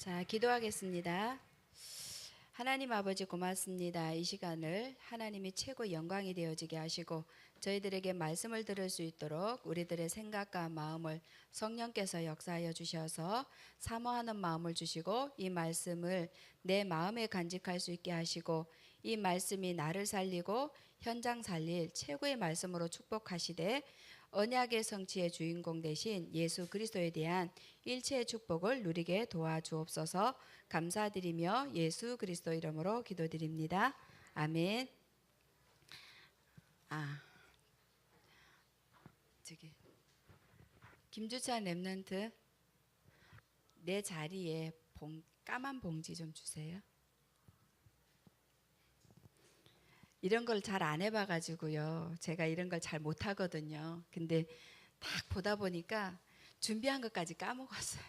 자, 기도하겠습니다. 하나님 아버지 고맙습니다. 이 시간을 하나님이 최고 영광이 되어지게 하시고 저희들에게 말씀을 들을 수 있도록 우리들의 생각과 마음을 성령께서 역사하여 주셔서 사모하는 마음을 주시고 이 말씀을 내 마음에 간직할 수 있게 하시고 이 말씀이 나를 살리고 현장 살릴 최고의 말씀으로 축복하시되 언약의 성취의 주인공 되신 예수 그리스도에 대한 일체의 축복을 누리게 도와주옵소서. 감사드리며 예수 그리스도 이름으로 기도드립니다. 아멘. 저기 김주찬 랩런트 내 자리에 까만 봉지 좀 주세요. 이런 걸 잘 안 해봐가지고요. 제가 이런 걸 잘 못하거든요. 근데 딱 보다 보니까 준비한 것까지 까먹었어요.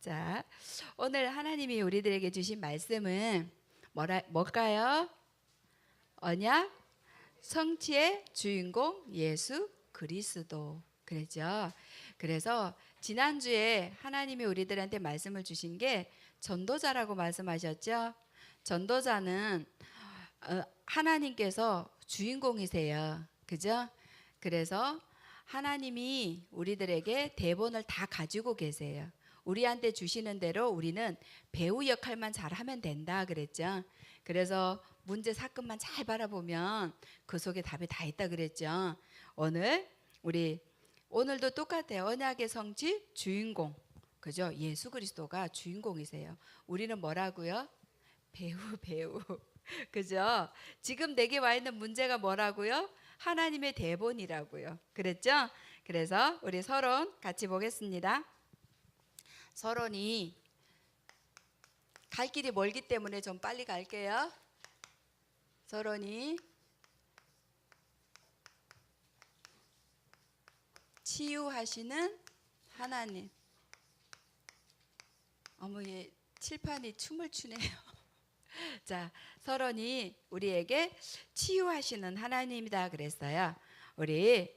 자, 오늘 하나님이 우리들에게 주신 말씀은 뭘까요? 언약 성취의 주인공 예수 그리스도. 그랬죠. 그래서 지난주에 하나님이 우리들한테 말씀을 주신 게 전도자라고 말씀하셨죠. 전도자는 하나님께서 주인공이세요. 그죠? 그래서 하나님이 우리들에게 대본을 다 가지고 계세요. 우리한테 주시는 대로 우리는 배우 역할만 잘하면 된다 그랬죠. 그래서 문제 사건만 잘 바라보면 그 속에 답이 다 있다 그랬죠. 오늘도 똑같아요. 언약의 성취 주인공. 그죠? 예수 그리스도가 주인공이세요. 우리는 뭐라고요? 배우. 그죠? 지금 내게 와 있는 문제가 뭐라고요? 하나님의 대본이라고요. 그랬죠? 그래서 우리 서론 같이 보겠습니다. 서론이 갈 길이 멀기 때문에 좀 빨리 갈게요. 서론이 치유하시는 하나님. 어머, 얘 칠판이 춤을 추네요. 자, 서론이 우리에게 치유하시는 하나님이다 그랬어요. 우리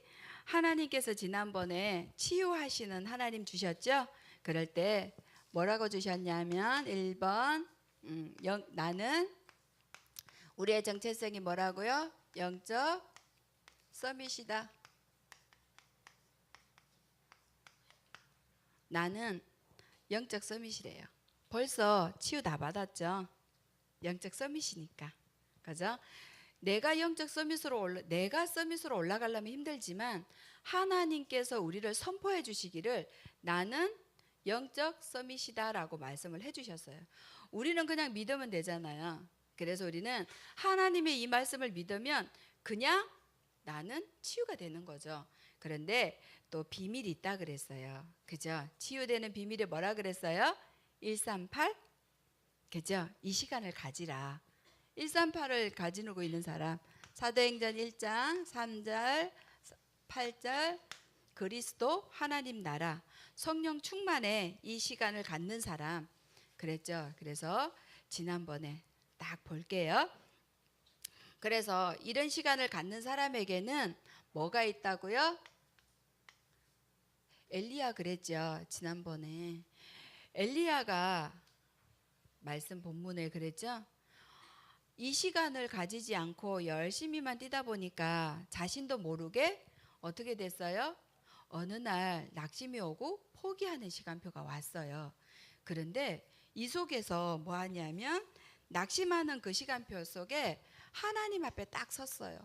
하나님께서 지난번에 치유하시는 하나님 주셨죠? 그럴 때 뭐라고 주셨냐면 1번 나는 우리의 정체성이 뭐라고요? 영적 서밋이다. 나는 영적 서밋이래요. 벌써 치유 다 받았죠? 영적 서밋이니까. 그죠? 내가 서밋으로 올라가려면 힘들지만 하나님께서 우리를 선포해 주시기를 나는 영적 서밋이다라고 말씀을 해 주셨어요. 우리는 그냥 믿으면 되잖아요. 그래서 우리는 하나님의 이 말씀을 믿으면 그냥 나는 치유가 되는 거죠. 그런데 또 비밀이 있다 그랬어요. 그죠? 치유되는 비밀이 뭐라 그랬어요? 138 그죠? 이 시간을 가지라. 138을 가지고 있는 사람. 사도행전 1장 3절 8절 그리스도 하나님 나라 성령 충만에 이 시간을 갖는 사람. 그랬죠. 그래서 지난번에 딱 볼게요. 그래서 이런 시간을 갖는 사람에게는 뭐가 있다고요? 엘리야 그랬죠. 지난번에 엘리야가 말씀 본문에 그랬죠. 이 시간을 가지지 않고 열심히만 뛰다 보니까 자신도 모르게 어떻게 됐어요? 어느 날 낙심이 오고 포기하는 시간표가 왔어요. 그런데 이 속에서 뭐 하냐면 낙심하는 그 시간표 속에 하나님 앞에 딱 섰어요.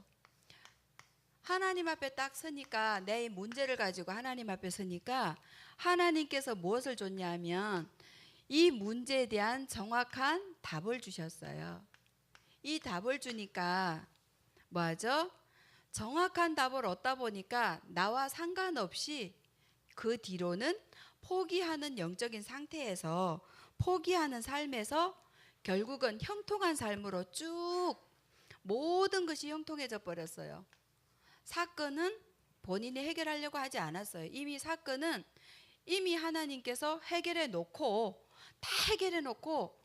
하나님 앞에 딱 서니까 내 문제를 가지고 하나님 앞에 서니까 하나님께서 무엇을 줬냐면 이 문제에 대한 정확한 답을 주셨어요. 이 답을 주니까 뭐하죠? 정확한 답을 얻다 보니까 나와 상관없이 그 뒤로는 포기하는 영적인 상태에서 포기하는 삶에서 결국은 형통한 삶으로 쭉 모든 것이 형통해져 버렸어요. 사건은 본인이 해결하려고 하지 않았어요. 사건은 이미 하나님께서 해결해 놓고 다 해결해 놓고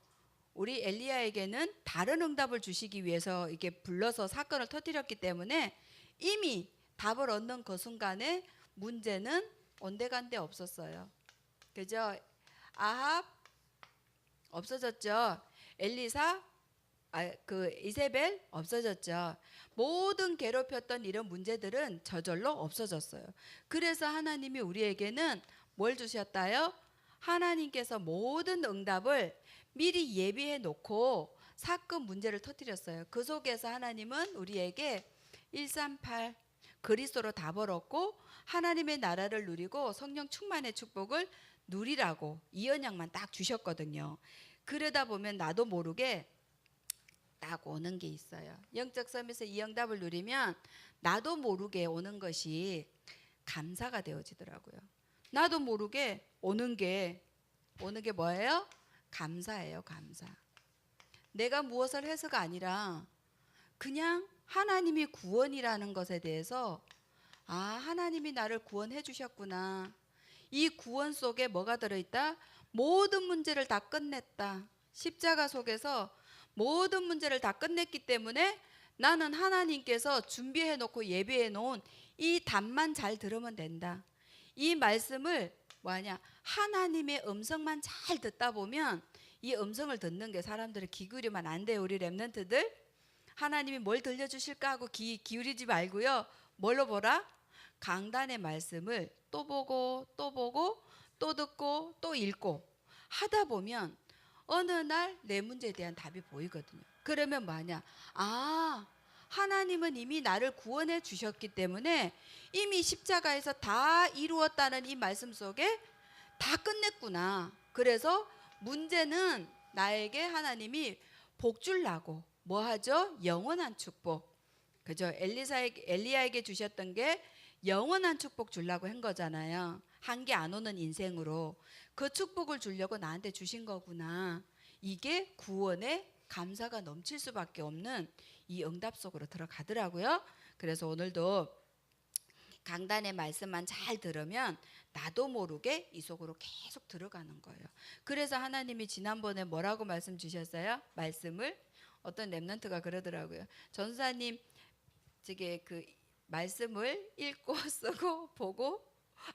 우리 엘리야에게는 다른 응답을 주시기 위해서 이렇게 불러서 사건을 터뜨렸기 때문에 이미 답을 얻는 그 순간에 문제는 온데간데 없었어요. 그죠? 아합 없어졌죠. 엘리사 그 이세벨 없어졌죠. 모든 괴롭혔던 이런 문제들은 저절로 없어졌어요. 그래서 하나님이 우리에게는 뭘 주셨다요? 하나님께서 모든 응답을 미리 예비해 놓고 사건 문제를 터뜨렸어요. 그 속에서 하나님은 우리에게 138 그리스도로 다 벌었고 하나님의 나라를 누리고 성령 충만의 축복을 누리라고 이 언약만 딱 주셨거든요. 그러다 보면 나도 모르게 딱 오는 게 있어요. 영적 섬에서 이 응답을 누리면 나도 모르게 오는 것이 감사가 되어지더라고요. 나도 모르게 오는 게 뭐예요? 감사예요, 감사. 내가 무엇을 해서가 아니라 그냥 하나님이 구원이라는 것에 대해서 하나님이 나를 구원해 주셨구나. 이 구원 속에 뭐가 들어있다? 모든 문제를 다 끝냈다. 십자가 속에서 모든 문제를 다 끝냈기 때문에 나는 하나님께서 준비해 놓고 예비해 놓은 이 답만 잘 들으면 된다. 이 말씀을 하나님의 음성만 잘 듣다 보면 이 음성을 듣는 게 사람들이 귀 기울이면 안 돼요. 우리 렘넌트들 하나님이 뭘 들려주실까 하고 귀 기울이지 말고요. 뭘로 보라? 강단의 말씀을 또 보고 또 보고 또 듣고 또 읽고 하다 보면 어느 날 내 문제에 대한 답이 보이거든요. 그러면 하나님은 이미 나를 구원해 주셨기 때문에 이미 십자가에서 다 이루었다는 이 말씀 속에 다 끝냈구나. 그래서 문제는 나에게 하나님이 복 주려고 뭐 하죠? 영원한 축복. 그죠? 엘리야에게 주셨던 게 영원한 축복 주려고 한 거잖아요. 한계 안 오는 인생으로 그 축복을 주려고 나한테 주신 거구나. 이게 구원의 감사가 넘칠 수밖에 없는 이 응답 속으로 들어가더라고요. 그래서 오늘도 강단의 말씀만 잘 들으면 나도 모르게 이 속으로 계속 들어가는 거예요. 그래서 하나님이 지난번에 뭐라고 말씀 주셨어요? 말씀을 어떤 렘넌트가 그러더라고요. 전사님 그 말씀을 읽고 쓰고 보고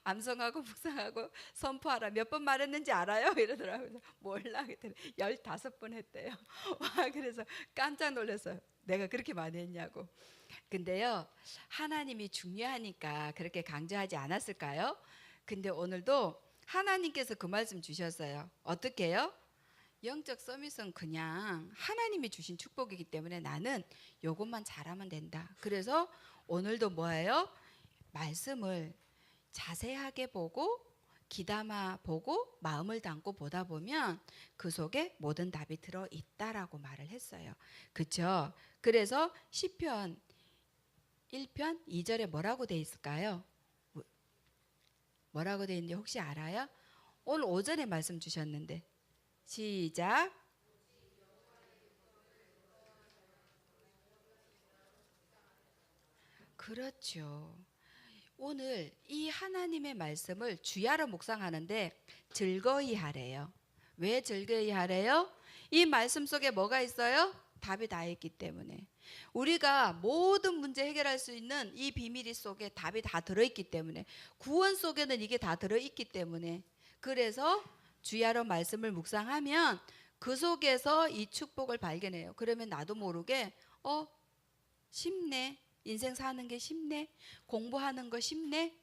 암송하고 묵상하고 선포하라. 몇 번 말했는지 알아요? 이러더라고요. 몰라. 그랬더니 15번 했대요. 와, 그래서 깜짝 놀랐어요. 내가 그렇게 많이 했냐고. 근데요, 하나님이 중요하니까 그렇게 강조하지 않았을까요? 근데 오늘도 하나님께서 그 말씀 주셨어요. 어떻게 해요? 영적 서밋은 그냥 하나님이 주신 축복이기 때문에 나는 요것만 잘하면 된다. 그래서 오늘도 뭐예요? 말씀을 자세하게 보고 귀담아 보고 마음을 담고 보다 보면 그 속에 모든 답이 들어있다라고 말을 했어요. 그렇죠? 그래서 시편 1편 2절에 뭐라고 돼 있을까요? 뭐라고 돼 있는지 혹시 알아요? 오늘 오전에 말씀 주셨는데 시작. 그렇죠. 오늘 이 하나님의 말씀을 주야로 묵상하는데 즐거이 하래요. 왜 즐거이 하래요? 이 말씀 속에 뭐가 있어요? 답이 다 있기 때문에. 우리가 모든 문제 해결할 수 있는 이 비밀 속에 답이 다 들어있기 때문에, 구원 속에는 이게 다 들어있기 때문에, 그래서 주야로 말씀을 묵상하면 그 속에서 이 축복을 발견해요. 그러면 나도 모르게 쉽네. 인생 사는 게 쉽네. 공부하는 거 쉽네.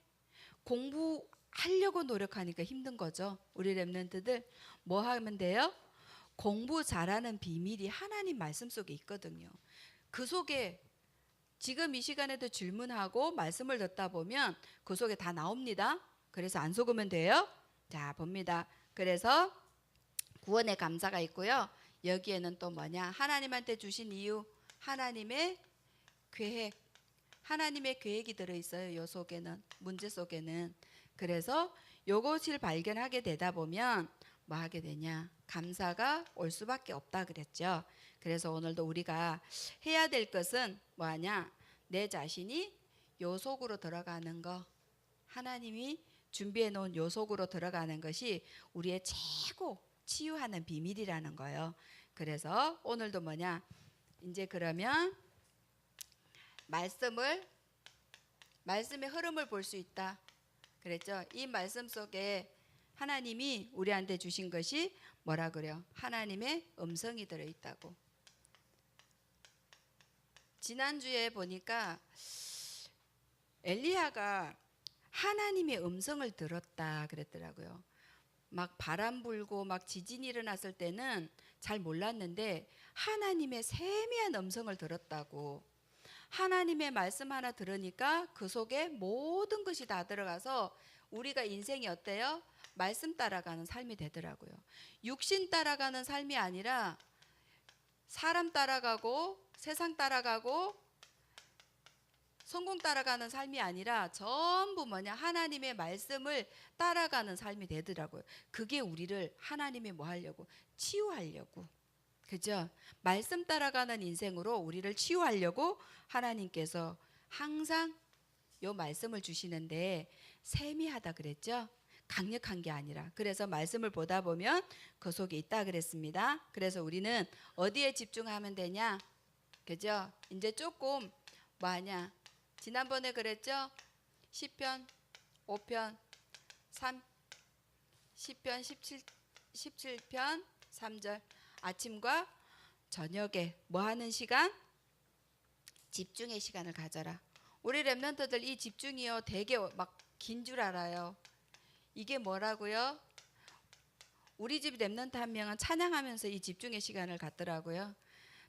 공부하려고 노력하니까 힘든 거죠. 우리 렘넌트들 뭐 하면 돼요? 공부 잘하는 비밀이 하나님 말씀 속에 있거든요. 그 속에 지금 이 시간에도 질문하고 말씀을 듣다 보면 그 속에 다 나옵니다. 그래서 안 속으면 돼요. 자, 봅니다. 그래서 구원의 감사가 있고요. 여기에는 또 뭐냐? 하나님한테 주신 이유, 하나님의 계획, 하나님의 계획이 들어있어요. 요 속에는, 문제 속에는. 그래서 요것을 발견하게 되다 보면 뭐 하게 되냐? 감사가 올 수밖에 없다 그랬죠. 그래서 오늘도 우리가 해야 될 것은 뭐하냐? 내 자신이 요 속으로 들어가는 거, 하나님이 준비해 놓은 요 속으로 들어가는 것이 우리의 최고 치유하는 비밀이라는 거예요. 그래서 오늘도 뭐냐? 이제 그러면 말씀의 흐름을 볼 수 있다 그랬죠. 이 말씀 속에 하나님이 우리한테 주신 것이 뭐라 그래요? 하나님의 음성이 들어있다고. 지난주에 보니까 엘리야가 하나님의 음성을 들었다 그랬더라고요. 막 바람 불고 막 지진이 일어났을 때는 잘 몰랐는데 하나님의 세미한 음성을 들었다고. 하나님의 말씀 하나 들으니까 그 속에 모든 것이 다 들어가서 우리가 인생이 어때요? 말씀 따라가는 삶이 되더라고요. 육신 따라가는 삶이 아니라 사람 따라가고 세상 따라가고 성공 따라가는 삶이 아니라 전부 뭐냐? 하나님의 말씀을 따라가는 삶이 되더라고요. 그게 우리를 하나님이 뭐 하려고? 치유하려고. 그죠? 말씀 따라가는 인생으로 우리를 치유하려고 하나님께서 항상 요 말씀을 주시는데 세미하다 그랬죠? 강력한 게 아니라. 그래서 말씀을 보다 보면 그 속에 있다 그랬습니다. 그래서 우리는 어디에 집중하면 되냐? 그죠? 이제 조금 뭐하냐? 지난번에 그랬죠? 시편 5편 3 시편 17편 3절 아침과 저녁에 뭐 하는 시간? 집중의 시간을 가져라. 우리 랩런트들 이 집중이요 되게 막 긴 줄 알아요. 이게 뭐라고요? 우리 집 랩런트 한 명은 찬양하면서 이 집중의 시간을 갖더라고요.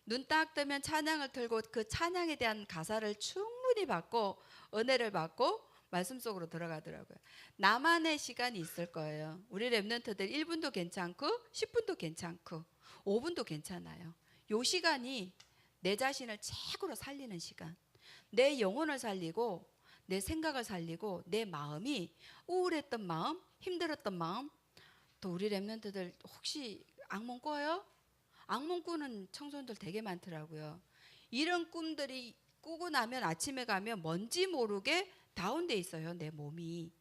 눈 딱 뜨면 찬양을 틀고 그 찬양에 대한 가사를 충분히 받고 은혜를 받고 말씀 속으로 들어가더라고요. 나만의 시간이 있을 거예요. 우리 랩런트들 1분도 괜찮고 10분도 괜찮고 5분도 괜찮아요. 요 시간이 내 자신을 최고로 살리는 시간. 내 영혼을 살리고 내 생각을 살리고 내 마음이 우울했던 마음, 힘들었던 마음. 또 우리 랩런트들 혹시 악몽 꿔요? 악몽 꾸는 청소년들 되게 많더라고요. 이런 꿈들이 꾸고 나면 아침에 가면 뭔지 모르게 다운돼 있어요. 내 몸이.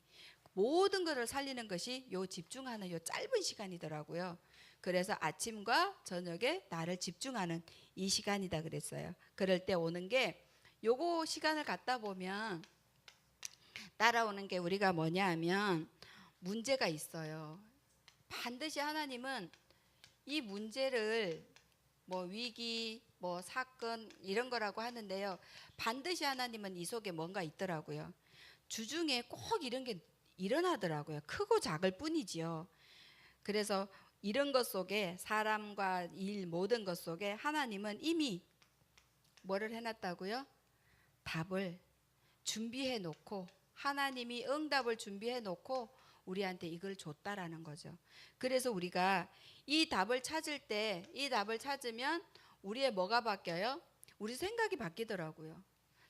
모든 것을 살리는 것이 요 집중하는 요 짧은 시간이더라고요. 그래서 아침과 저녁에 나를 집중하는 이 시간이다 그랬어요. 그럴 때 오는 게 요거 시간을 갖다 보면 따라오는 게 우리가 뭐냐 하면 문제가 있어요. 반드시 하나님은 이 문제를 뭐 위기, 뭐 사건 이런 거라고 하는데요. 반드시 하나님은 이 속에 뭔가 있더라고요. 주중에 꼭 이런 게 일어나더라고요. 크고 작을 뿐이지요. 그래서 이런 것 속에 사람과 일 모든 것 속에 하나님은 이미 뭐를 해놨다고요? 답을 준비해 놓고 하나님이 응답을 준비해 놓고 우리한테 이걸 줬다라는 거죠. 그래서 우리가 이 답을 찾을 때 이 답을 찾으면 우리의 뭐가 바뀌어요? 우리 생각이 바뀌더라고요.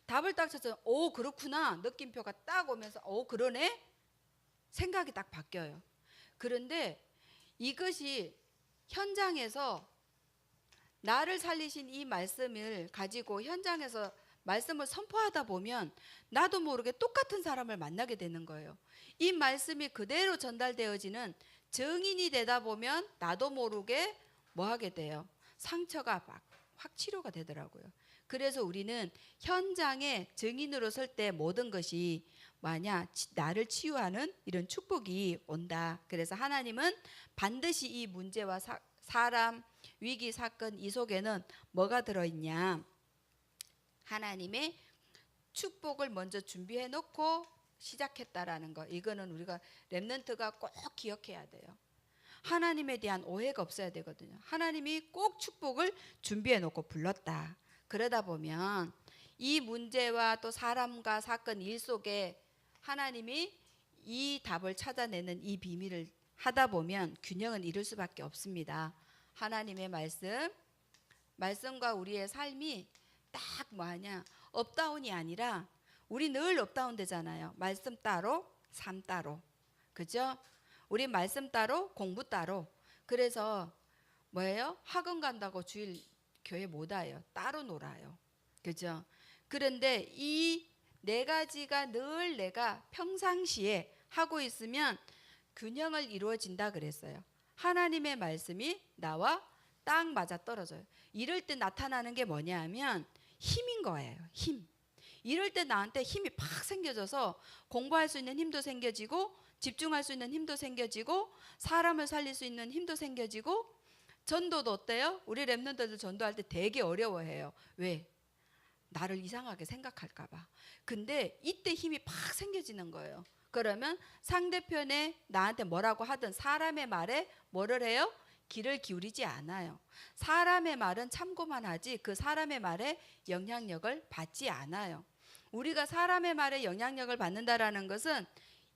답을 딱 찾으면 오 그렇구나 느낌표가 딱 오면서 오 그러네 생각이 딱 바뀌어요. 그런데 이것이 현장에서 나를 살리신 이 말씀을 가지고 현장에서 말씀을 선포하다 보면 나도 모르게 똑같은 사람을 만나게 되는 거예요. 이 말씀이 그대로 전달되어지는 증인이 되다 보면 나도 모르게 뭐 하게 돼요? 상처가 막 확 치료가 되더라고요. 그래서 우리는 현장에 증인으로 설 때 모든 것이 뭐냐? 나를 치유하는 이런 축복이 온다. 그래서 하나님은 반드시 이 문제와 사람, 위기, 사건 이 속에는 뭐가 들어있냐? 하나님의 축복을 먼저 준비해 놓고 시작했다라는 거. 이거는 우리가 렘넌트가 꼭 기억해야 돼요. 하나님에 대한 오해가 없어야 되거든요. 하나님이 꼭 축복을 준비해 놓고 불렀다. 그러다 보면 이 문제와 또 사람과 사건 일 속에 하나님이 이 답을 찾아내는 이 비밀을 하다 보면 균형은 이룰 수밖에 없습니다. 하나님의 말씀과 우리의 삶이 딱 뭐하냐 업다운이 아니라 우리 늘 업다운 되잖아요. 말씀 따로 삶 따로 그죠? 우리 말씀 따로 공부 따로. 그래서 뭐예요? 학원 간다고 주일 교회 못 와요. 따로 놀아요. 그죠? 그런데 이 네 가지가 늘 내가 평상시에 하고 있으면 균형을 이루어진다 그랬어요. 하나님의 말씀이 나와 딱 맞아 떨어져요. 이럴 때 나타나는 게 뭐냐 하면 힘인 거예요. 힘. 이럴 때 나한테 힘이 팍 생겨져서 공부할 수 있는 힘도 생겨지고 집중할 수 있는 힘도 생겨지고 사람을 살릴 수 있는 힘도 생겨지고 전도도 어때요? 우리 랩런트들 전도할 때 되게 어려워해요. 왜? 나를 이상하게 생각할까 봐. 근데 이때 힘이 팍 생겨지는 거예요. 그러면 상대편에 나한테 뭐라고 하든 사람의 말에 뭐를 해요? 귀를 기울이지 않아요. 사람의 말은 참고만 하지 그 사람의 말에 영향력을 받지 않아요. 우리가 사람의 말에 영향력을 받는다라는 것은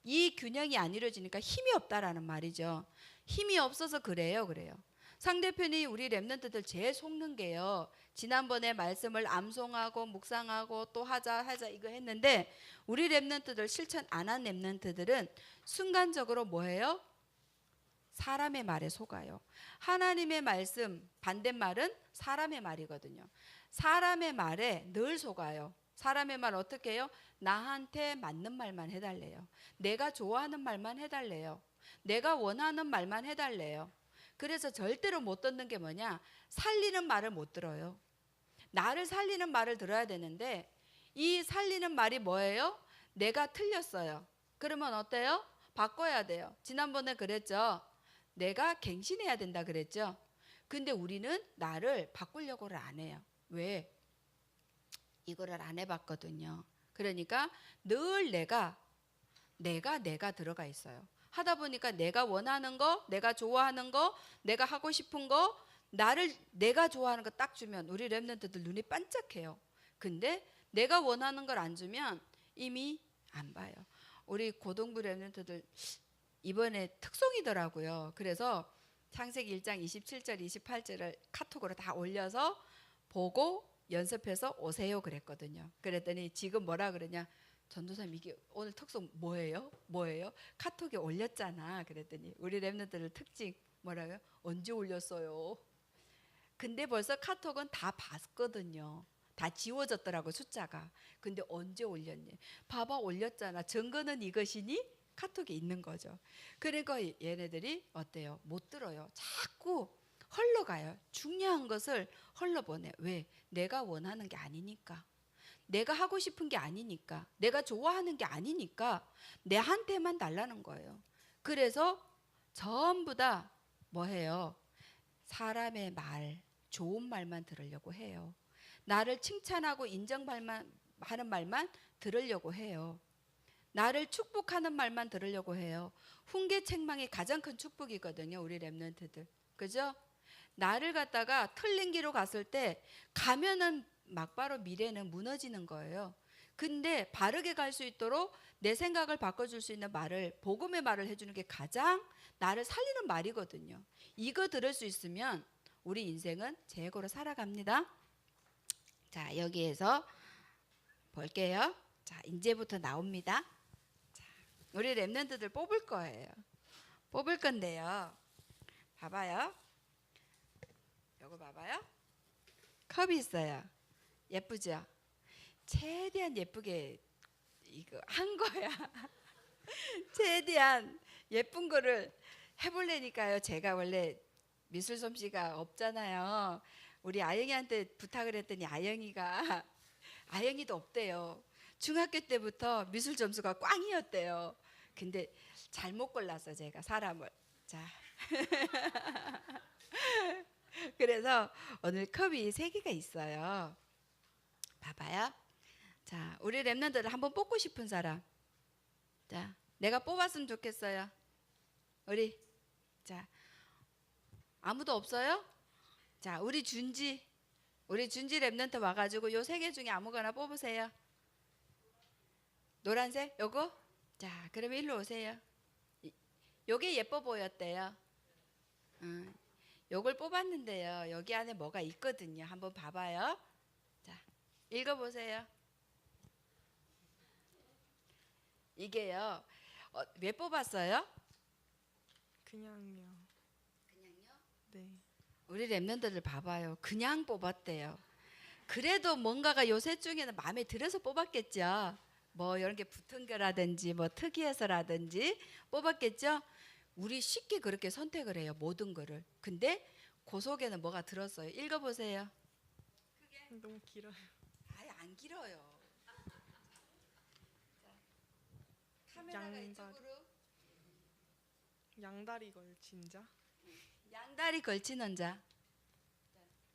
이 균형이 안 이루어지니까 힘이 없다라는 말이죠. 힘이 없어서 그래요. 상대편이 우리 랩런트들 제일 속는 게요. 지난번에 말씀을 암송하고 묵상하고 또 하자 이거 했는데 우리 랩런트들 실천 안 한 랩런트들은 순간적으로 뭐예요? 사람의 말에 속아요. 하나님의 말씀 반대말은 사람의 말이거든요. 사람의 말에 늘 속아요. 사람의 말 어떻게 해요? 나한테 맞는 말만 해달래요. 내가 좋아하는 말만 해달래요. 내가 원하는 말만 해달래요. 그래서 절대로 못 듣는 게 뭐냐? 살리는 말을 못 들어요. 나를 살리는 말을 들어야 되는데 이 살리는 말이 뭐예요? 내가 틀렸어요. 그러면 어때요? 바꿔야 돼요. 지난번에 그랬죠. 내가 갱신해야 된다 그랬죠. 근데 우리는 나를 바꾸려고를 안 해요. 왜? 이거를 안 해봤거든요. 그러니까 늘 내가 들어가 있어요. 하다 보니까 내가 원하는 거, 내가 좋아하는 거, 내가 하고 싶은 거, 내가 좋아하는 거 딱 주면 우리 랩런트들 눈이 반짝해요. 근데 내가 원하는 걸 안 주면 이미 안 봐요. 우리 고등부 랩런트들 이번에 특송이더라고요. 그래서 창세기 1장 27절 28절을 카톡으로 다 올려서 보고 연습해서 오세요 그랬거든요. 그랬더니 지금 뭐라 그러냐? 전도사님 이게 오늘 특송 뭐예요? 카톡에 올렸잖아. 그랬더니 우리 랩런트들 특징 뭐라고요? 언제 올렸어요? 근데 벌써 카톡은 다 봤거든요. 다 지워졌더라고 숫자가. 근데 언제 올렸니? 봐봐 올렸잖아. 증거는 이것이니? 카톡에 있는 거죠. 그러니까 얘네들이 어때요? 못 들어요. 자꾸 흘러가요. 중요한 것을 흘러보내. 왜? 내가 원하는 게 아니니까. 내가 하고 싶은 게 아니니까. 내가 좋아하는 게 아니니까 내한테만 달라는 거예요. 그래서 전부 다 뭐해요? 사람의 말, 좋은 말만 들으려고 해요. 나를 칭찬하고 인정하는 말만 들으려고 해요. 나를 축복하는 말만 들으려고 해요. 훈계책망이 가장 큰 축복이거든요. 우리 랩런트들. 그죠? 나를 갖다가 틀린 길로 갔을 때 가면은 막바로 미래는 무너지는 거예요. 근데 바르게 갈 수 있도록 내 생각을 바꿔줄 수 있는 말을 복음의 말을 해주는 게 가장 나를 살리는 말이거든요. 이거 들을 수 있으면 우리 인생은 최고로 살아갑니다. 자 여기에서 볼게요. 자 이제부터 나옵니다. 자, 우리 랩런트들 뽑을 거예요. 뽑을 건데요. 봐봐요. 요거 봐봐요. 컵이 있어요. 예쁘죠? 최대한 예쁘게 이거 한 거야. 최대한 예쁜 거를 해보려니까요. 제가 원래 미술 솜씨가 없잖아요. 우리 아영이한테 부탁을 했더니 아영이도 없대요. 중학교 때부터 미술 점수가 꽝이었대요. 근데 잘못 골랐어 제가 사람을. 자. 그래서 오늘 컵이 3개가 있어요. 봐봐요. 자, 우리 랩런트를 한번 뽑고 싶은 사람. 자, 내가 뽑았으면 좋겠어요. 자, 아무도 없어요? 자, 우리 준지 랩런트 와가지고 요 3개 중에 아무거나 뽑으세요. 노란색? 요거? 자, 그러면 일로 오세요. 요게 예뻐 보였대요. 요걸 뽑았는데요. 여기 안에 뭐가 있거든요. 한번 봐봐요. 자, 읽어보세요. 이게요. 왜 뽑았어요? 그냥요. 그냥요? 네. 우리 랩런트들 봐봐요. 그냥 뽑았대요. 그래도 뭔가가 요 셋 중에는 마음에 들어서 뽑았겠죠. 뭐 이런 게 붙은 거라든지 뭐 특이해서라든지 뽑았겠죠. 우리 쉽게 그렇게 선택을 해요. 모든 거를. 근데 그 속에는 뭐가 들었어요. 읽어보세요. 너무 길어요. 아예 안 길어요. 자, 카메라가 양다리. 이쪽으로. 양다리 걸친 자. 양다리 걸치는 자.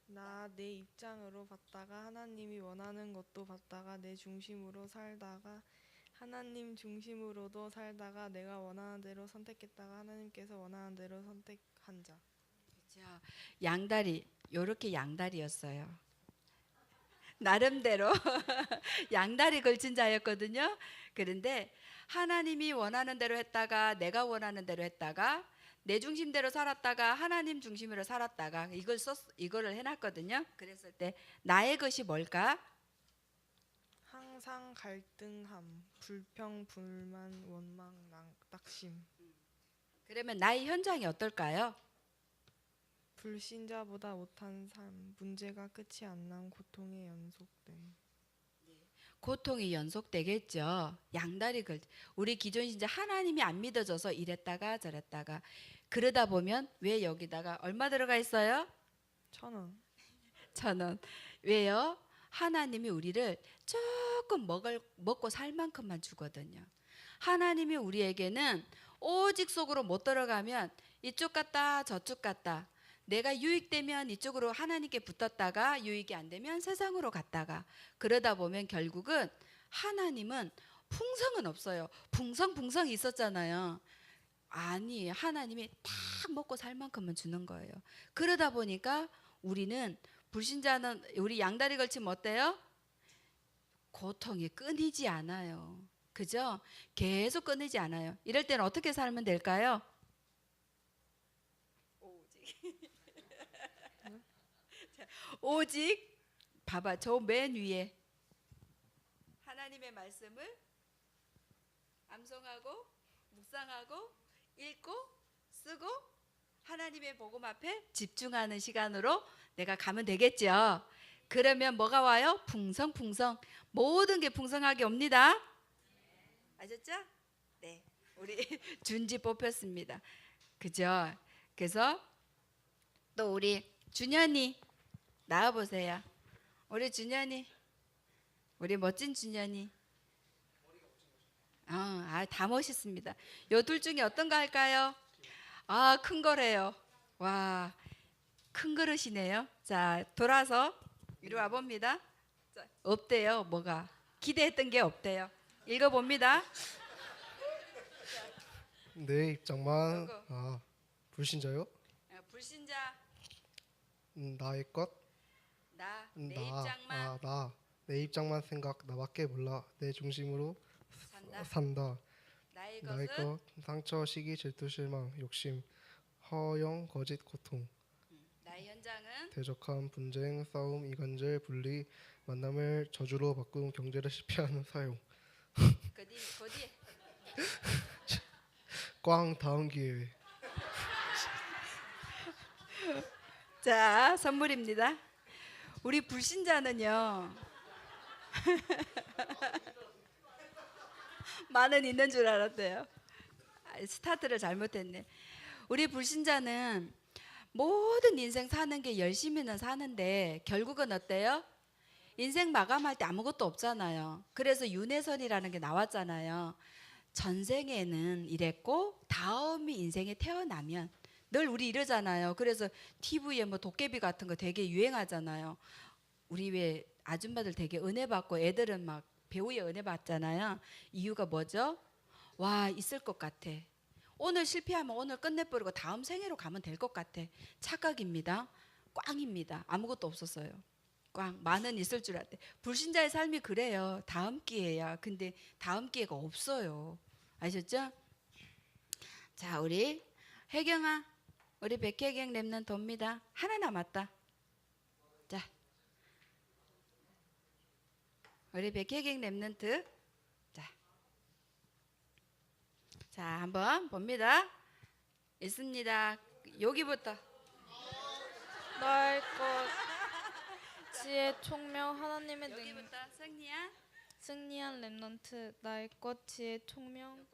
나 내 입장으로 봤다가 하나님이 원하는 것도 봤다가 내 중심으로 살다가 하나님 중심으로도 살다가 내가 원하는 대로 선택했다가 하나님께서 원하는 대로 선택한 자. 그죠? 양다리 요렇게 양다리였어요. 나름대로 양다리 걸친 자였거든요. 그런데 하나님이 원하는 대로 했다가 내가 원하는 대로 했다가 내 중심대로 살았다가 하나님 중심으로 살았다가 이거를 해놨거든요. 그랬을 때 나의 것이 뭘까? 항상 갈등함, 불평, 불만, 원망, 낙심. 그러면 나의 현장이 어떨까요? 불신자보다 못한 삶, 문제가 끝이 안 남 고통의 연속됨. 고통이 연속되겠죠. 양다리 걸. 우리 기존 신자 하나님이 안 믿어져서 이랬다가 저랬다가 그러다 보면 왜 여기다가 얼마 들어가 있어요? 1,000원. 1,000원. 왜요? 하나님이 우리를 조금 먹고 살 만큼만 주거든요. 하나님이 우리에게는 오직 속으로 못 들어가면 이쪽 갔다 저쪽 갔다 내가 유익되면 이쪽으로 하나님께 붙었다가 유익이 안 되면 세상으로 갔다가 그러다 보면 결국은 하나님은 풍성은 없어요. 풍성 있었잖아요. 아니 하나님이 다 먹고 살 만큼만 주는 거예요. 그러다 보니까 우리는 불신자는 우리 양다리 걸치면 어때요? 고통이 끊이지 않아요. 그죠? 계속 끊이지 않아요. 이럴 때는 어떻게 살면 될까요? 오직 봐봐 저 맨 위에 하나님의 말씀을 암송하고 묵상하고 읽고 쓰고 하나님의 복음 앞에 집중하는 시간으로 내가 가면 되겠죠. 그러면 뭐가 와요? 풍성 모든 게 풍성하게 옵니다. 아셨죠? 네, 우리 준지 뽑혔습니다. 그죠? 그래서 또 우리 준현이 나와보세요. 우리 준현이, 우리 멋진 준현이. 다 멋있습니다. 요 둘 중에 어떤 거 할까요? 큰 거래요. 와, 큰 그릇이네요. 자, 돌아서 이리 와 봅니다. 자, 없대요. 뭐가 기대했던 게 없대요. 읽어봅니다. 내 입장만 누구? 불신자요? 불신자 나의 것? 내 입장만 내 입장만 생각 나밖에 몰라 내 중심으로 산다. 산다. 나의 나의 것은 것 상처 시기 질투 실망 욕심 허영 거짓 고통 나의 현장은 대적함 분쟁 싸움 이간질 분리 만남을 저주로 바꾼 경제를 실패하는 사용. 거디 꽝 다음 기회에. 자, 선물입니다. 우리 불신자는요. 만원 있는 줄 알았대요. 스타트를 잘못했네. 우리 불신자는 모든 인생 사는 게 열심히는 사는데 결국은 어때요? 인생 마감할 때 아무것도 없잖아요. 그래서 윤회선이라는 게 나왔잖아요. 전생에는 이랬고 다음이 인생에 태어나면 늘 우리 이러잖아요. 그래서 TV에 뭐 도깨비 같은 거 되게 유행하잖아요. 우리 왜 아줌마들 되게 은혜 받고 애들은 막 배우의 은혜 받잖아요. 이유가 뭐죠? 와, 있을 것 같아. 오늘 실패하면 오늘 끝내버리고 다음 생애로 가면 될 것 같아. 착각입니다. 꽝입니다. 아무것도 없었어요. 꽝. 많은 있을 줄 알았대. 불신자의 삶이 그래요. 다음 기회야. 근데 다음 기회가 없어요. 아셨죠? 자, 우리 혜경아, 우리 백혜경 랩는 돕니다. 하나 남았다. 자, 우리 백혜경 랩런트. 자, 한번 봅니다. 있습니다. 여기부터. 너의 것 지혜 총명 하나님의 능 여기부터 승리야. 승리한 렘넌트 나의 것 지혜 총명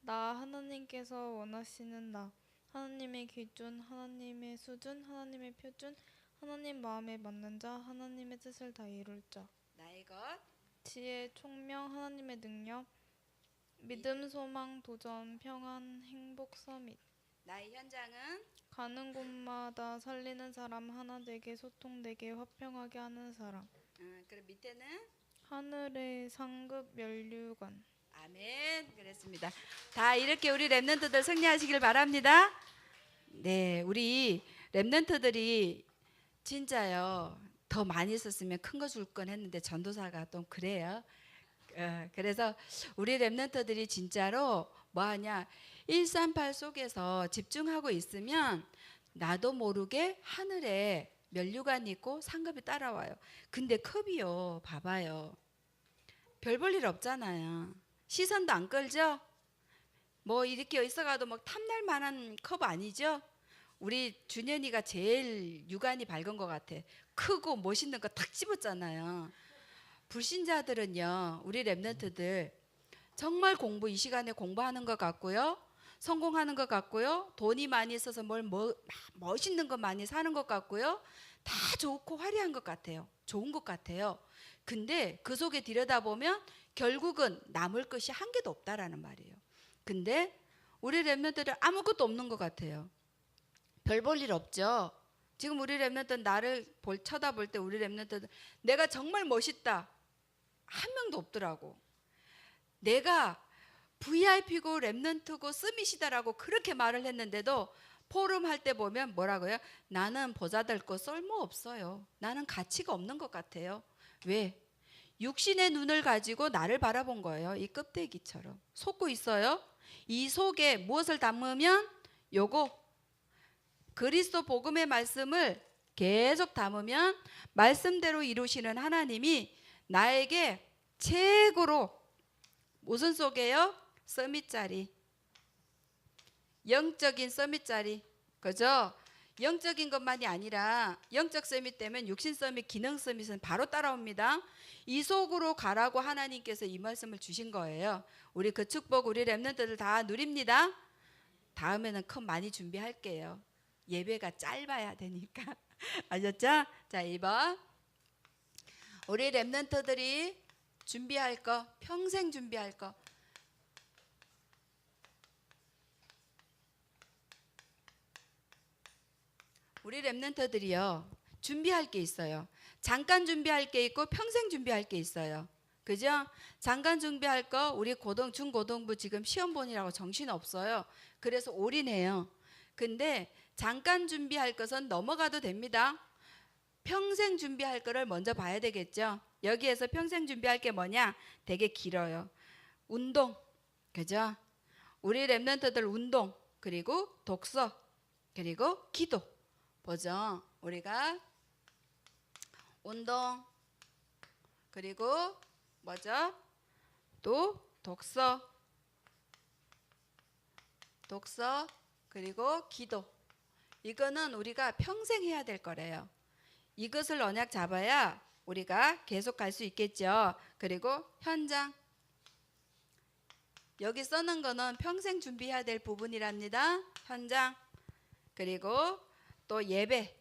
나 하나님께서 원하시는 나 하나님의 기준 하나님의 수준 하나님의 표준 하나님 마음에 맞는 자 하나님의 뜻을 다 이룰 자 나의 것 지혜 총명 하나님의 능력 믿음, 소망, 도전, 평안, 행복, 서밋. 나의 현장은 가는 곳마다 살리는 사람, 하나 되게, 소통되게, 화평하게 하는 사람. 그럼 밑에는 하늘의 상급 면류관. 아멘. 그랬습니다. 다 이렇게 우리 렘넌트들 승리하시길 바랍니다. 네, 우리 렘넌트들이 진짜요. 더 많이 썼으면 큰 거 줄 건 했는데 전도사가 또 그래요. 그래서 우리 렘넌트들이 진짜로 뭐하냐 138 속에서 집중하고 있으면 나도 모르게 하늘에 면류관이 있고 상급이 따라와요. 근데 컵이요 봐봐요. 별 볼 일 없잖아요. 시선도 안 끌죠. 뭐 이렇게 있어가도 막 탐날 만한 컵 아니죠. 우리 준현이가 제일 육안이 밝은 것 같아. 크고 멋있는 거 탁 집었잖아요. 불신자들은요, 우리 렘넌트들 정말 공부 이 시간에 공부하는 것 같고요, 성공하는 것 같고요, 돈이 많이 있어서 멋있는 거 많이 사는 것 같고요, 다 좋고 화려한 것 같아요. 좋은 것 같아요. 근데 그 속에 들여다보면 결국은 남을 것이 한 개도 없다라는 말이에요. 근데 우리 렘넌트들은 아무것도 없는 것 같아요. 별 볼 일 없죠. 지금 우리 렘넌트 나를 쳐다볼 때 우리 렘넌트들 내가 정말 멋있다 한 명도 없더라고. 내가 VIP고 렘넌트고 스밋이다라고 그렇게 말을 했는데도 포럼 할 때 보면 뭐라고요? 나는 보자될 거 쓸모 없어요. 나는 가치가 없는 것 같아요. 왜? 육신의 눈을 가지고 나를 바라본 거예요. 이 껍데기처럼 속고 있어요. 이 속에 무엇을 담으면 요거 그리스도 복음의 말씀을 계속 담으면 말씀대로 이루시는 하나님이 나에게 최고로 무슨 속에요? 서밋짜리, 영적인 서밋짜리, 그죠? 영적인 것만이 아니라 영적 서밋 되면 육신 서밋, 기능 서밋은 바로 따라옵니다. 이 속으로 가라고 하나님께서 이 말씀을 주신 거예요. 우리 그 축복 우리 렘넌트들 다 누립니다. 다음에는 컵 많이 준비할게요. 예배가 짧아야 되니까. 아셨죠? 자, 2번. 우리 렘넌트들이 준비할 거, 평생 준비할 거. 우리 렘넌트들이요. 준비할 게 있어요. 잠깐 준비할 게 있고 평생 준비할 게 있어요. 그죠? 잠깐 준비할 거 우리 중고등부 지금 시험 보느라고 정신 없어요. 그래서 올인해요. 근데 잠깐 준비할 것은 넘어가도 됩니다. 평생 준비할 거를 먼저 봐야 되겠죠. 여기에서 평생 준비할 게 뭐냐? 되게 길어요. 운동, 그죠? 우리 렘넌트들 운동, 그리고 독서, 그리고 기도. 보죠. 우리가 운동, 그리고 뭐죠? 또 독서, 그리고 기도. 이거는 우리가 평생 해야 될 거래요. 이것을 언약 잡아야 우리가 계속 갈 수 있겠죠. 그리고 현장. 여기 써놓은 거는 평생 준비해야 될 부분이랍니다. 현장. 그리고 또 예배.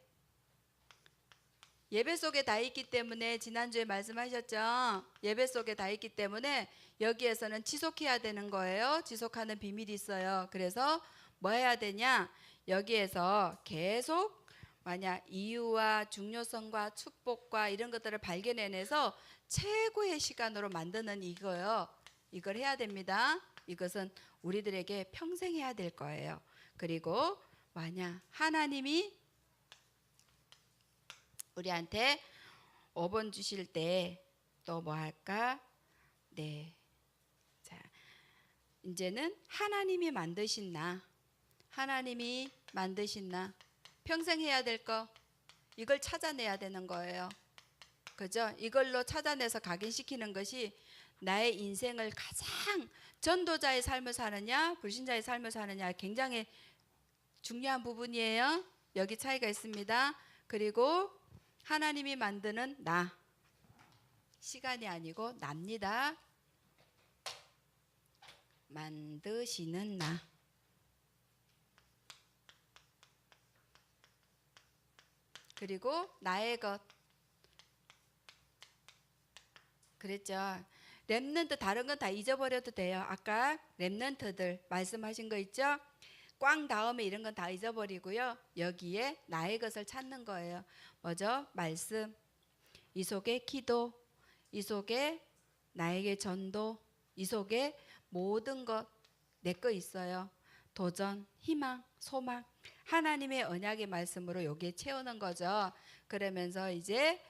예배 속에 다 있기 때문에 지난주에 말씀하셨죠. 예배 속에 다 있기 때문에 여기에서는 지속해야 되는 거예요. 지속하는 비밀이 있어요. 그래서 뭐 해야 되냐? 여기에서 계속 만약 이유와 중요성과 축복과 이런 것들을 발견해내서 최고의 시간으로 만드는 이거요. 이걸 해야 됩니다. 이것은 우리들에게 평생 해야 될 거예요. 그리고 만약 하나님이 우리한테 5번 주실 때 또 뭐 할까? 네. 자, 이제는 하나님이 만드신 나. 하나님이 만드신 나. 평생 해야 될 거. 이걸 찾아내야 되는 거예요. 그죠? 이걸로 찾아내서 각인시키는 것이 나의 인생을 가장 전도자의 삶을 사느냐, 불신자의 삶을 사느냐 굉장히 중요한 부분이에요. 여기 차이가 있습니다. 그리고 하나님이 만드는 나. 시간이 아니고 납니다. 만드시는 나. 그리고 나의 것. 그랬죠. 렘넌트 다른 건 다 잊어버려도 돼요. 아까 렘넌트들 말씀하신 거 있죠? 꽝 다음에 이런 건 다 잊어버리고요. 여기에 나의 것을 찾는 거예요. 뭐죠? 말씀, 이 속에 기도, 이 속에 나에게 전도, 이 속에 모든 것 내 거 있어요. 도전, 희망, 소망, 하나님의 언약의 말씀으로 여기에 채우는 거죠. 그러면서 이제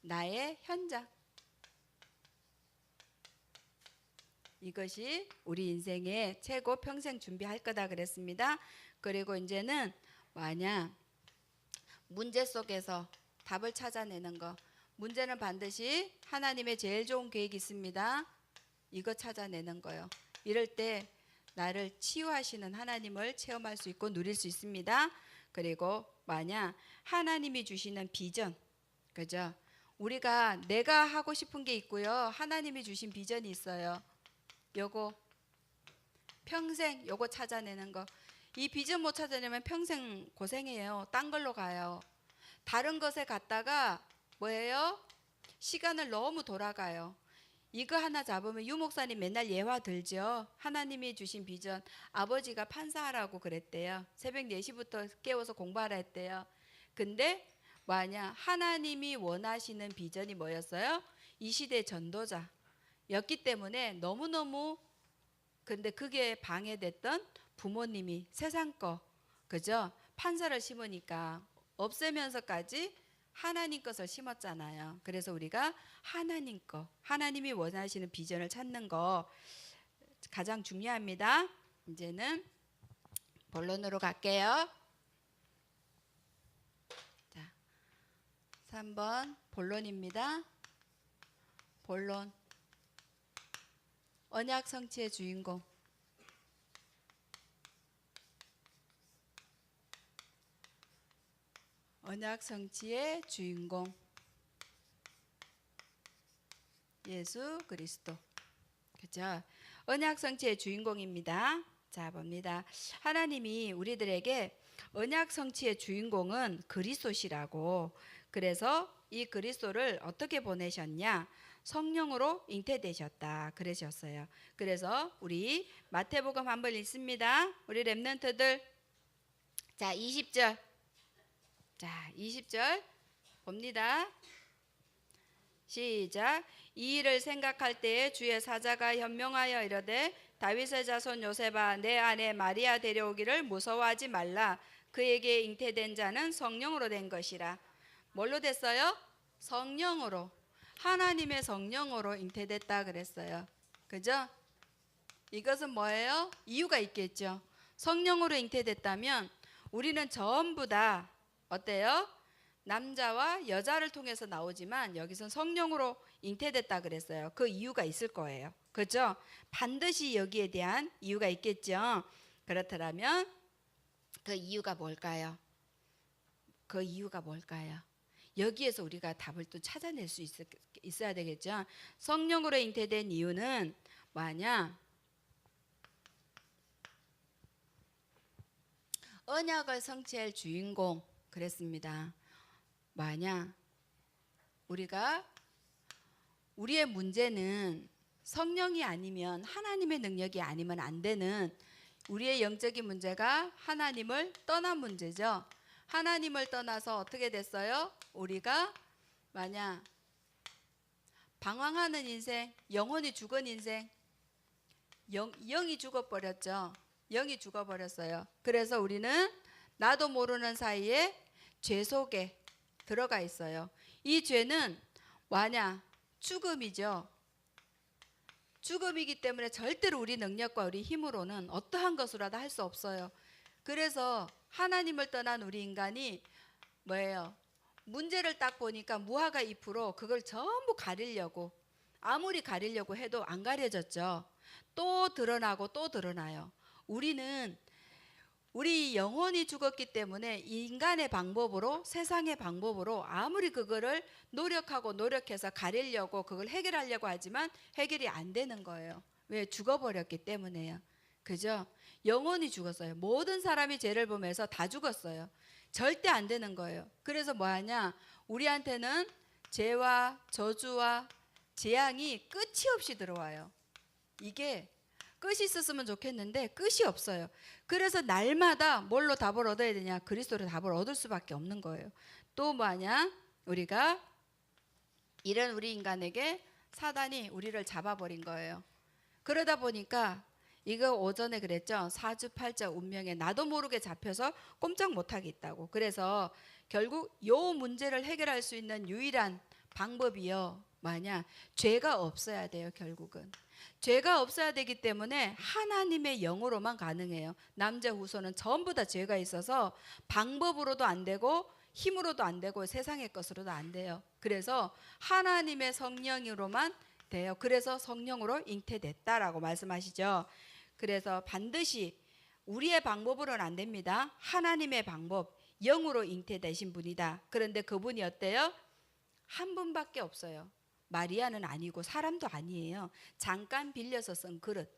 나의 현장, 이것이 우리 인생의 최고 평생 준비할 거다 그랬습니다. 그리고 이제는 뭐냐? 문제 속에서 답을 찾아내는 거. 문제는 반드시 하나님의 제일 좋은 계획이 있습니다. 이거 찾아내는 거요. 이럴 때 나를 치유하시는 하나님을 체험할 수 있고 누릴 수 있습니다. 그리고 뭐냐? 하나님이 주시는 비전. 그죠? 우리가 내가 하고 싶은 게 있고요. 하나님이 주신 비전이 있어요. 요거 평생 요거 찾아내는 거. 이 비전 못 찾아내면 평생 고생해요. 딴 걸로 가요. 다른 것에 갔다가 뭐예요? 시간을 너무 돌아가요. 이거 하나 잡으면 유 목사님 맨날 예화 들죠. 하나님이 주신 비전. 아버지가 판사하라고 그랬대요. 새벽 4시부터 깨워서 공부하라 했대요. 근데 뭐냐? 하나님이 원하시는 비전이 뭐였어요? 이 시대 전도자 였기 때문에 너무너무 근데 그게 방해됐던 부모님이 세상 거 그죠? 판사를 심으니까 없애면서까지 하나님 것을 심었잖아요. 그래서 우리가 하나님 거, 하나님이 원하시는 비전을 찾는 거 가장 중요합니다. 이제는 본론으로 갈게요. 자, 3번 본론입니다. 본론. 언약 성취의 주인공. 언약 성취의 주인공. 예수 그리스도. 그죠? 언약 성취의 주인공입니다. 자, 봅니다. 하나님이 우리들에게 언약 성취의 주인공은 그리스도시라고. 그래서 이 그리스도를 어떻게 보내셨냐? 성령으로 잉태되셨다 그러셨어요. 그래서 우리 마태복음 한번 읽습니다. 우리 렘넌트들. 자, 20절. 자, 20절 봅니다. 시작. 이 일을 생각할 때에 주의 사자가 현명하여 이르되 다윗의 자손 요셉아 내 아내 마리아 데려오기를 무서워하지 말라. 그에게 잉태된 자는 성령으로 된 것이라. 뭘로 됐어요? 성령으로. 하나님의 성령으로 잉태됐다 그랬어요. 그죠? 이것은 뭐예요? 이유가 있겠죠. 성령으로 잉태됐다면 우리는 전부 다 어때요? 남자와 여자를 통해서 나오지만 여기선 성령으로 잉태됐다 그랬어요. 그 이유가 있을 거예요. 그죠? 반드시 여기에 대한 이유가 있겠죠. 그렇다면 그 이유가 뭘까요? 그 이유가 뭘까요? 여기에서 우리가 답을 또 찾아낼 수 있어야 되겠죠. 성령으로 잉태된 이유는 뭐냐? 언약을 성취할 주인공 그랬습니다. 뭐냐? 우리의 문제는 성령이 아니면 하나님의 능력이 아니면 안 되는 우리의 영적인 문제가 하나님을 떠난 문제죠. 하나님을 떠나서 어떻게 됐어요? 우리가 뭐냐? 방황하는 인생, 영혼이 죽은 인생, 영이 죽어버렸죠. 영이 죽어버렸어요. 그래서 우리는 나도 모르는 사이에 죄 속에 들어가 있어요. 이 죄는 뭐냐? 죽음이죠. 죽음이기 때문에 절대로 우리 능력과 우리 힘으로는 어떠한 것으로라도 할 수 없어요. 그래서 하나님을 떠난 우리 인간이 뭐예요? 문제를 딱 보니까 무화과 잎으로 그걸 전부 가리려고 아무리 가리려고 해도 안 가려졌죠. 또 드러나고 또 드러나요. 우리 영혼이 죽었기 때문에 인간의 방법으로 세상의 방법으로 아무리 그거를 노력해서 가리려고 그걸 해결하려고 하지만 해결이 안 되는 거예요. 왜? 죽어버렸기 때문에요. 그죠? 영혼이 죽었어요. 모든 사람이 죄를 범해서 다 죽었어요. 절대 안 되는 거예요. 그래서 뭐하냐? 우리한테는 죄와 저주와 재앙이 끝이 없이 들어와요. 이게 끝이 있었으면 좋겠는데 끝이 없어요. 그래서 날마다 뭘로 답을 얻어야 되냐? 그리스도로 답을 얻을 수밖에 없는 거예요. 또 뭐하냐? 우리가 이런 우리 인간에게 사단이 우리를 잡아버린 거예요. 그러다 보니까 이거 오전에 그랬죠. 사주팔자 운명에 나도 모르게 잡혀서 꼼짝 못하게 있다고. 그래서 결국 요 문제를 해결할 수 있는 유일한 방법이요. 뭐냐? 죄가 없어야 돼요. 결국은. 죄가 없어야 되기 때문에 하나님의 영으로만 가능해요. 남자 후손은 전부 다 죄가 있어서 방법으로도 안 되고 힘으로도 안 되고 세상의 것으로도 안 돼요. 그래서 하나님의 성령으로만 돼요. 그래서 성령으로 잉태됐다라고 말씀하시죠. 그래서 반드시 우리의 방법으로는 안 됩니다. 하나님의 방법, 영으로 잉태되신 분이다. 그런데 그분이 어때요? 한 분밖에 없어요. 마리아는 아니고 사람도 아니에요. 잠깐 빌려서 쓴 그릇,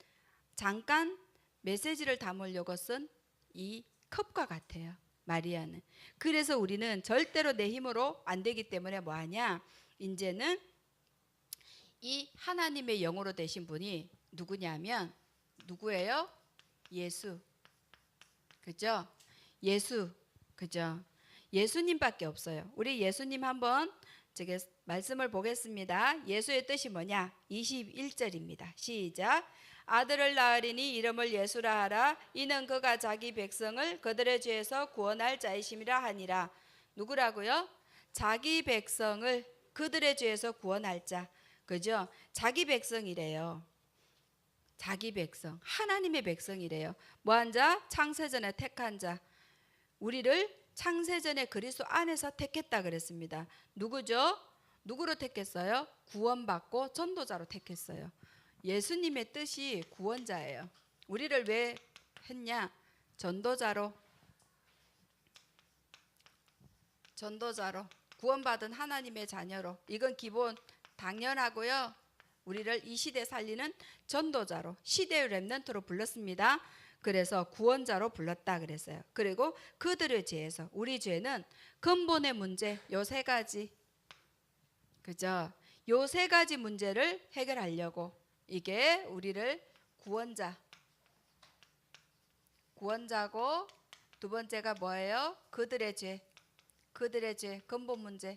잠깐 메시지를 담으려고 쓴 이 컵과 같아요. 마리아는. 그래서 우리는 절대로 내 힘으로 안 되기 때문에 뭐하냐? 이제는 이 하나님의 영으로 되신 분이 누구냐면 누구예요? 예수. 그죠? 예수. 그죠? 예수님밖에 없어요. 우리 예수님 한번 저기 말씀을 보겠습니다. 예수의 뜻이 뭐냐? 21절입니다. 시작. 아들을 낳으리니 이름을 예수라 하라. 이는 그가 자기 백성을 그들의 죄에서 구원할 자이심이라 하니라. 누구라고요? 자기 백성을 그들의 죄에서 구원할 자. 그죠? 자기 백성이래요. 자기 백성. 하나님의 백성이래요. 뭐한 자? 창세전에 택한 자. 우리를 창세전에 그리스도 안에서 택했다 그랬습니다. 누구죠? 누구로 택했어요? 구원받고 전도자로 택했어요. 예수님의 뜻이 구원자예요. 우리를 왜 했냐? 전도자로 구원받은 하나님의 자녀로. 이건 기본 당연하고요. 우리를 이 시대 살리는 전도자로, 시대의 렘넌트로 불렀습니다. 그래서 구원자로 불렀다 그랬어요. 그리고 그들의 죄에서, 우리 죄는 근본의 문제 요 세 가지, 그죠? 요 세 가지 문제를 해결하려고 이게 우리를 구원자고, 두 번째가 뭐예요? 그들의 죄 근본 문제.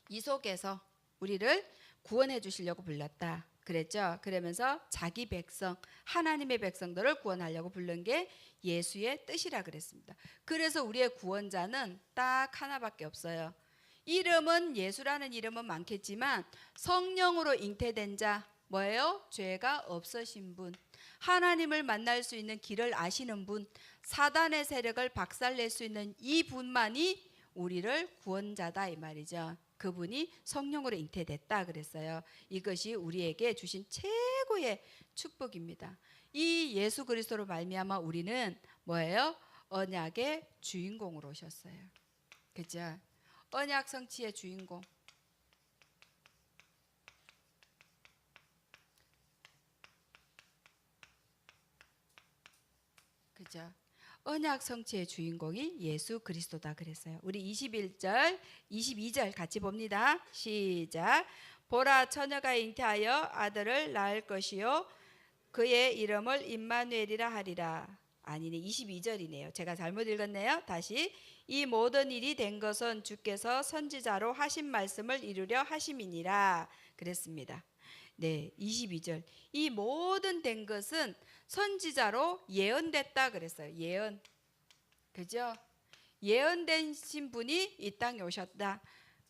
이 속에서 우리를 구원해 주시려고 불렀다 그랬죠. 그러면서 자기 백성, 하나님의 백성들을 구원하려고 부른 게 예수의 뜻이라 그랬습니다. 그래서 우리의 구원자는 딱 하나밖에 없어요. 이름은, 예수라는 이름은 많겠지만 성령으로 잉태된 자, 뭐예요? 죄가 없으신 분, 하나님을 만날 수 있는 길을 아시는 분, 사단의 세력을 박살낼 수 있는 이 분만이 우리를 구원자다 이 말이죠. 그분이 성령으로 잉태됐다 그랬어요. 이것이 우리에게 주신 최고의 축복입니다. 이 예수 그리스도로 말미암아 우리는 뭐예요? 언약의 주인공으로 오셨어요. 그죠? 언약 성취의 주인공. 그죠? 언약 성취의 주인공이 예수 그리스도다 그랬어요. 우리 21절, 22절 같이 봅니다. 시작. 보라, 처녀가 잉태하여 아들을 낳을 것이요 그의 이름을 임마누엘이라 하리라. 아니네, 22절이네요. 제가 잘못 읽었네요. 다시. 이 모든 일이 된 것은 주께서 선지자로 하신 말씀을 이루려 하심이니라 그랬습니다. 네, 22절. 이 모든 된 것은 선지자로 예언됐다 그랬어요. 예언. 그죠? 예언되신 분이 이 땅에 오셨다.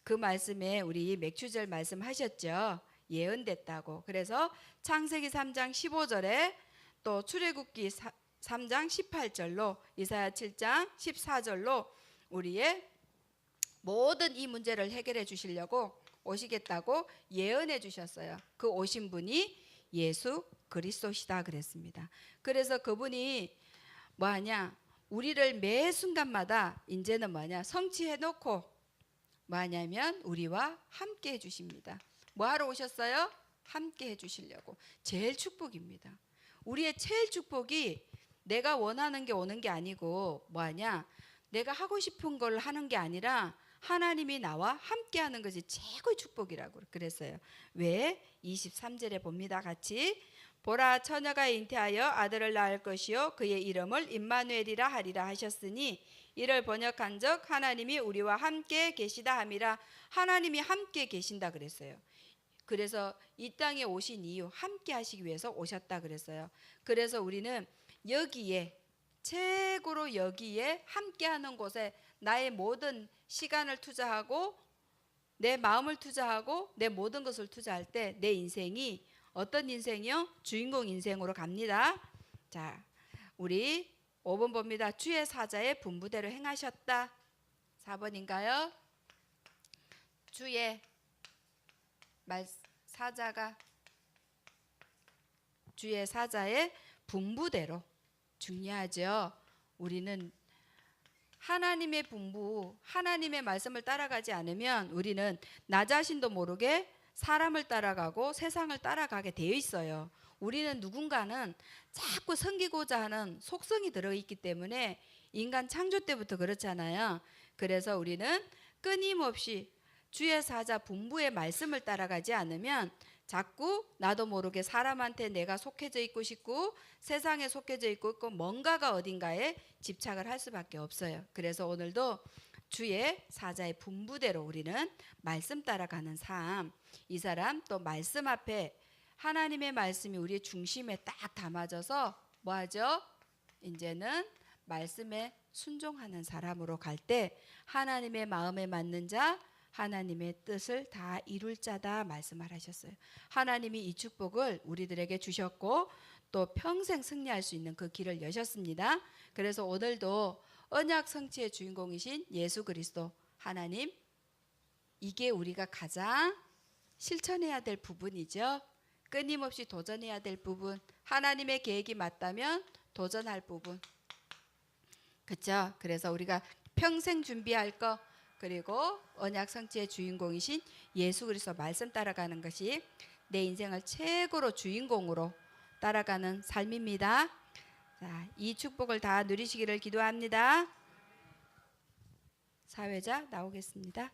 그 말씀에 우리 맥추절 말씀하셨죠. 예언됐다고. 그래서 창세기 3장 15절에 또 출애굽기 3장 18절로 이사야 7장 14절로 우리의 모든 이 문제를 해결해 주시려고 오시겠다고 예언해 주셨어요. 그 오신 분이 예수 그리스도시다 그랬습니다. 그래서 그분이 뭐하냐? 우리를 매 순간마다 이제는 뭐냐? 성취해 놓고 뭐하냐면 우리와 함께 해 주십니다. 뭐하러 오셨어요? 함께 해 주시려고. 제일 축복입니다. 우리의 제일 축복이 내가 원하는 게 오는 게 아니고 뭐하냐? 내가 하고 싶은 걸 하는 게 아니라 하나님이 나와 함께하는 것이 최고의 축복이라고 그랬어요. 왜? 23절에 봅니다. 같이. 보라, 처녀가 잉태하여 아들을 낳을 것이요 그의 이름을 임마누엘이라 하리라 하셨으니 이를 번역한즉 하나님이 우리와 함께 계시다 함이라. 하나님이 함께 계신다 그랬어요. 그래서 이 땅에 오신 이유 함께 하시기 위해서 오셨다 그랬어요. 그래서 우리는 여기에 최고로 여기에 함께하는 곳에 나의 모든 시간을 투자하고 내 마음을 투자하고 내 모든 것을 투자할 때 내 인생이 어떤 인생이요? 주인공 인생으로 갑니다. 자, 우리 5번 봅니다. 주의 사자의 분부대로 행하셨다. 4번인가요? 주의 사자가 주의 사자의 분부대로 중요하죠. 우리는 하나님의 분부, 하나님의 말씀을 따라가지 않으면 우리는 나 자신도 모르게 사람을 따라가고 세상을 따라가게 되어 있어요. 우리는 누군가는 자꾸 섬기고자 하는 속성이 들어있기 때문에 인간 창조 때부터 그렇잖아요. 그래서 우리는 끊임없이 주의 사자 분부의 말씀을 따라가지 않으면 자꾸 나도 모르게 사람한테 내가 속해져 있고 싶고 세상에 속해져 있고 뭔가가 어딘가에 집착을 할 수밖에 없어요. 그래서 오늘도 주의 사자의 분부대로 우리는 말씀 따라가는 삶. 이 사람 또 말씀 앞에 하나님의 말씀이 우리의 중심에 딱 담아져서 뭐하죠? 이제는 말씀에 순종하는 사람으로 갈 때 하나님의 마음에 맞는 자 하나님의 뜻을 다 이룰 자다 말씀을 하셨어요. 하나님이 이 축복을 우리들에게 주셨고 또 평생 승리할 수 있는 그 길을 여셨습니다. 그래서 오늘도 언약 성취의 주인공이신 예수 그리스도 하나님, 이게 우리가 가장 실천해야 될 부분이죠. 끊임없이 도전해야 될 부분, 하나님의 계획이 맞다면 도전할 부분, 그렇죠? 그래서 우리가 평생 준비할 거, 그리고 언약 성취의 주인공이신 예수 그리스도 말씀 따라가는 것이 내 인생을 최고로 주인공으로 따라가는 삶입니다. 자, 이 축복을 다 누리시기를 기도합니다. 사회자 나오겠습니다.